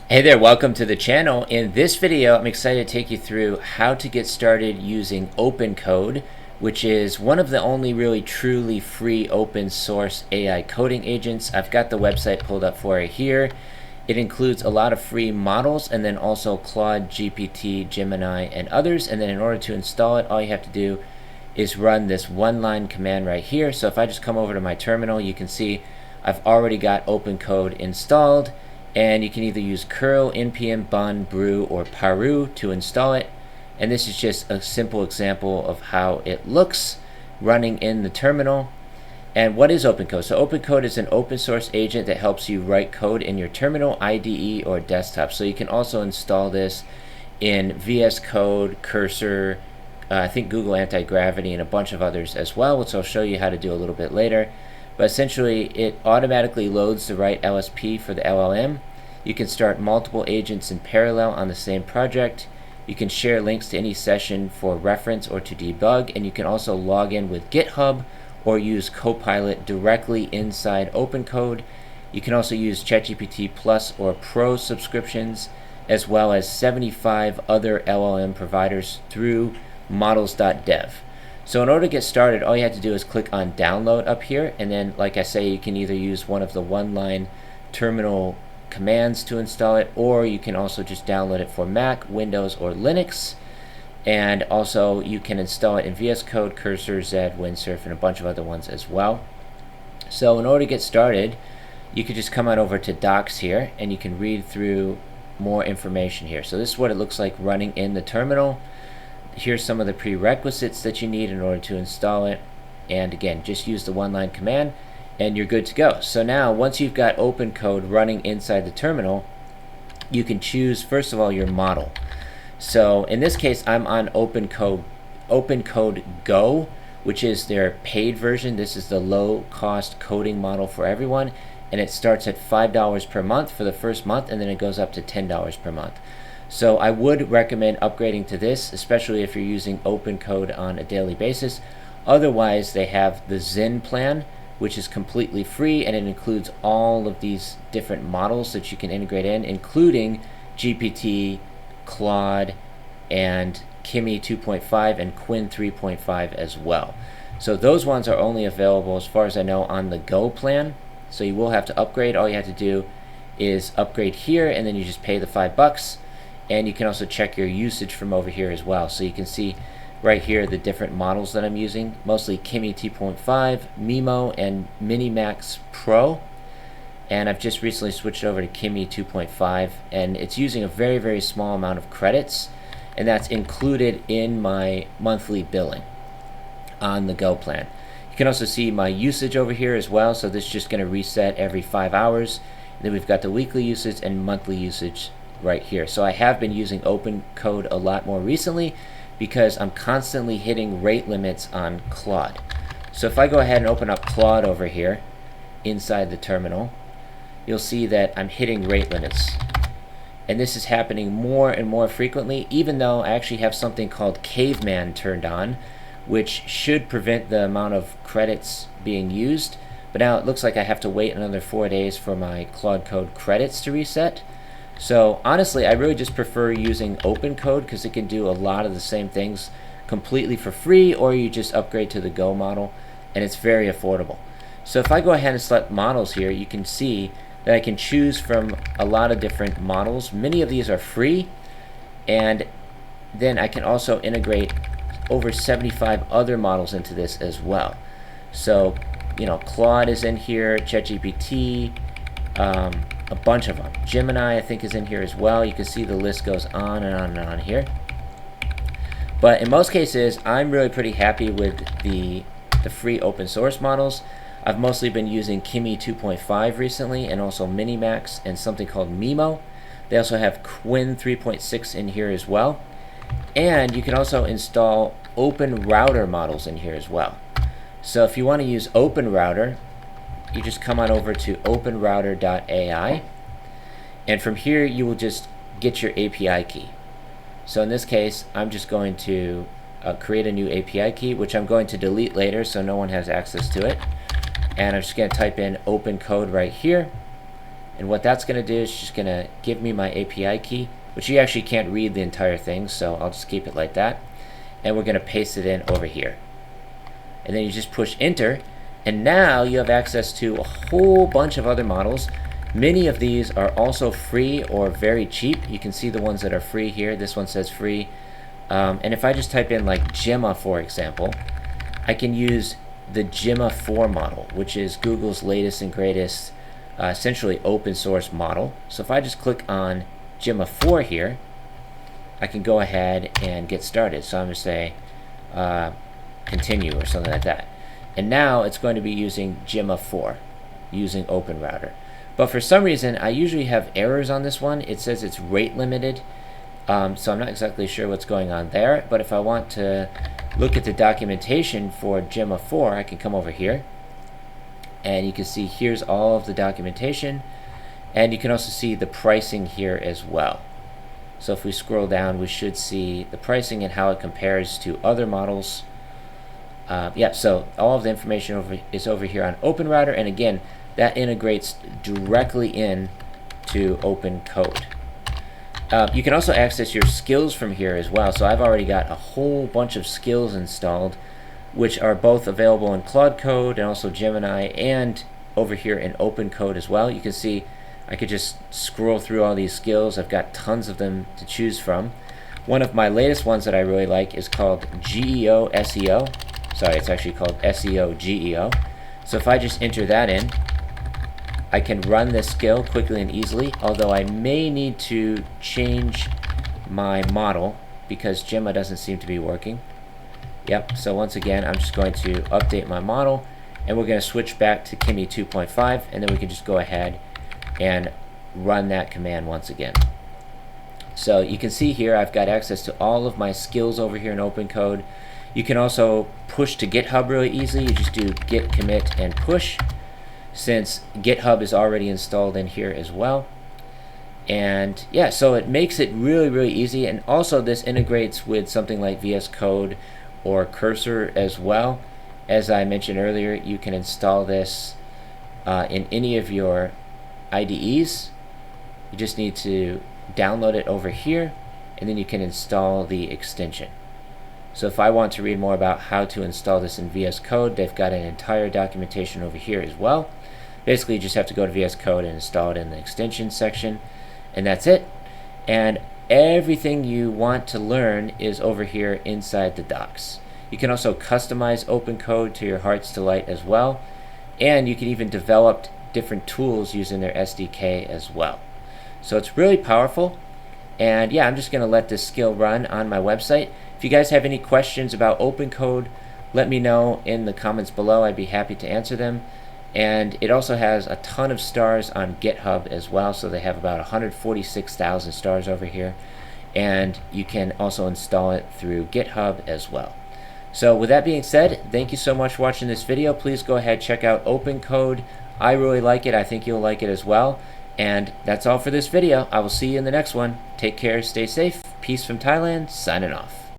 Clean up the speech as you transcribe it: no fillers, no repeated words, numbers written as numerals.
Hey there, welcome to the channel. In this video, I'm excited to take you through how to get started using OpenCode, which is one of the only really truly free open source AI coding agents. I've got the website pulled up for it here. It includes a lot of free models and then also Claude, GPT, Gemini, and others. And then in order to install it, all you have to do is run this one-line command right here. So if I just come over to my terminal, you can see I've already got OpenCode installed. And you can either use curl, npm, bun, brew, or paru to install it. And this is just a simple example of how it looks running in the terminal. And what is OpenCode? So OpenCode is an open source agent that helps you write code in your terminal, IDE, or desktop. So you can also install this in VS Code, Cursor, I think Google Anti-Gravity, and a bunch of others as well, which I'll show you how to do a little bit later. But essentially, it automatically loads the right LSP for the LLM. You can start multiple agents in parallel on the same project. You can share links to any session for reference or to debug, and you can also log in with GitHub or use Copilot directly inside OpenCode. You can also use ChatGPT Plus or Pro subscriptions, as well as 75 other LLM providers through models.dev. So in order to get started, all you have to do is click on download up here, and then like I say, you can either use one of the one-line terminal commands to install it, or you can also just download it for Mac, Windows, or Linux. And also you can install it in VS Code, Cursor, Zed, Windsurf, and a bunch of other ones as well. So in order to get started, you could just come on over to Docs here, and you can read through more information here. So this is what it looks like running in the terminal. Here's some of the prerequisites that you need in order to install it, and again, just use the one-line command and you're good to go. So now once you've got OpenCode running inside the terminal, you can choose first of all your model. So in this case, I'm on OpenCode Go, which is their paid version. This is the low-cost coding model for everyone, and it starts at $5 per month for the first month, and then it goes up to $10 per month. So I would recommend upgrading to this, especially if you're using OpenCode on a daily basis. Otherwise, they have the Zen plan, which is completely free, and it includes all of these different models that you can integrate in, including GPT, Claude, and Kimi 2.5 and Quinn 3.5 as well. So those ones are only available, as far as I know, on the Go plan. So you will have to upgrade. All you have to do is upgrade here, and then you just pay the $5. And you can also check your usage from over here as well. So you can see right here the different models that I'm using, mostly Kimi 2.5, Mimo, and Minimax Pro. And I've just recently switched over to Kimi 2.5, and it's using a very, very small amount of credits, and that's included in my monthly billing on the Go plan. You can also see my usage over here as well, so this is just going to reset every 5 hours. And then we've got the weekly usage and monthly usage right here. So I have been using OpenCode a lot more recently because I'm constantly hitting rate limits on Claude. So if I go ahead and open up Claude over here inside the terminal, you'll see that I'm hitting rate limits. And this is happening more and more frequently, even though I actually have something called Caveman turned on, which should prevent the amount of credits being used. But now it looks like I have to wait another 4 days for my Claude Code credits to reset. So honestly, I really just prefer using OpenCode because it can do a lot of the same things completely for free, or you just upgrade to the Go model, and it's very affordable. So if I go ahead and select models here, you can see that I can choose from a lot of different models. Many of these are free, and then I can also integrate over 75 other models into this as well. So, you know, Claude is in here, ChatGPT, a bunch of them. Gemini, I think, is in here as well. You can see the list goes on and on and on here. But in most cases, I'm really pretty happy with the free open source models. I've mostly been using Kimi 2.5 recently, and also Minimax and something called Mimo. They also have Quinn 3.6 in here as well. And you can also install Open Router models in here as well. So if you want to use Open Router, you just come on over to openrouter.ai, and from here you will just get your API key. So in this case, I'm just going to create a new API key, which I'm going to delete later so no one has access to it. And I'm just going to type in OpenCode right here, And what that's going to do is just going to give me my API key, which you actually can't read the entire thing, so I'll just keep it like that. And we're going to paste it in over here. And then you just push enter, and now you have access to a whole bunch of other models. Many of these are also free or very cheap. You can see the ones that are free here. This one says free. And if I just type in like Gemma, for example, I can use the Gemma 4 model, which is Google's latest and greatest essentially open source model. So if I just click on Gemma 4 here, I can go ahead and get started. So I'm going to say continue or something like that. And now it's going to be using Gemma 4 using OpenRouter. But for some reason, I usually have errors on this one. It says it's rate limited. So I'm not exactly sure what's going on there. But if I want to look at the documentation for Gemma 4, I can come over here. And you can see here's all of the documentation. And you can also see the pricing here as well. So if we scroll down, we should see the pricing and how it compares to other models. Yeah, so all of the information is over here on OpenRouter. And again, that integrates directly in to OpenCode. You can also access your skills from here as well. So I've already got a whole bunch of skills installed, which are both available in Claude Code and also Gemini, and over here in OpenCode as well. You can see I could just scroll through all these skills. I've got tons of them to choose from. One of my latest ones that I really like is called GEO SEO. Sorry, it's actually called SEO GEO. So if I just enter that in, I can run this skill quickly and easily, although I may need to change my model because Gemma doesn't seem to be working. Yep, so once again, I'm just going to update my model, and we're going to switch back to Kimi 2.5, and then we can just go ahead and run that command once again. So you can see here I've got access to all of my skills over here in OpenCode. You can also push to GitHub really easily. You just do git commit and push, since GitHub is already installed in here as well. And yeah, so it makes it really, really easy. And also this integrates with something like VS Code or Cursor as well. As I mentioned earlier, you can install this in any of your IDEs. You just need to download it over here, and then you can install the extension. So if I want to read more about how to install this in VS Code, they've got an entire documentation over here as well. Basically, you just have to go to VS Code and install it in the extension section, and that's it. And everything you want to learn is over here inside the docs. You can also customize OpenCode to your heart's delight as well, and you can even develop different tools using their SDK as well. So it's really powerful. And yeah, I'm just going to let this skill run on my website. If you guys have any questions about OpenCode, let me know in the comments below. I'd be happy to answer them. And it also has a ton of stars on GitHub as well, so they have about 146,000 stars over here. And you can also install it through GitHub as well. So with that being said, thank you so much for watching this video. Please go ahead, check out OpenCode. I really like it. I think you'll like it as well. And that's all for this video. I will see you in the next one. Take care, stay safe. Peace from Thailand, signing off.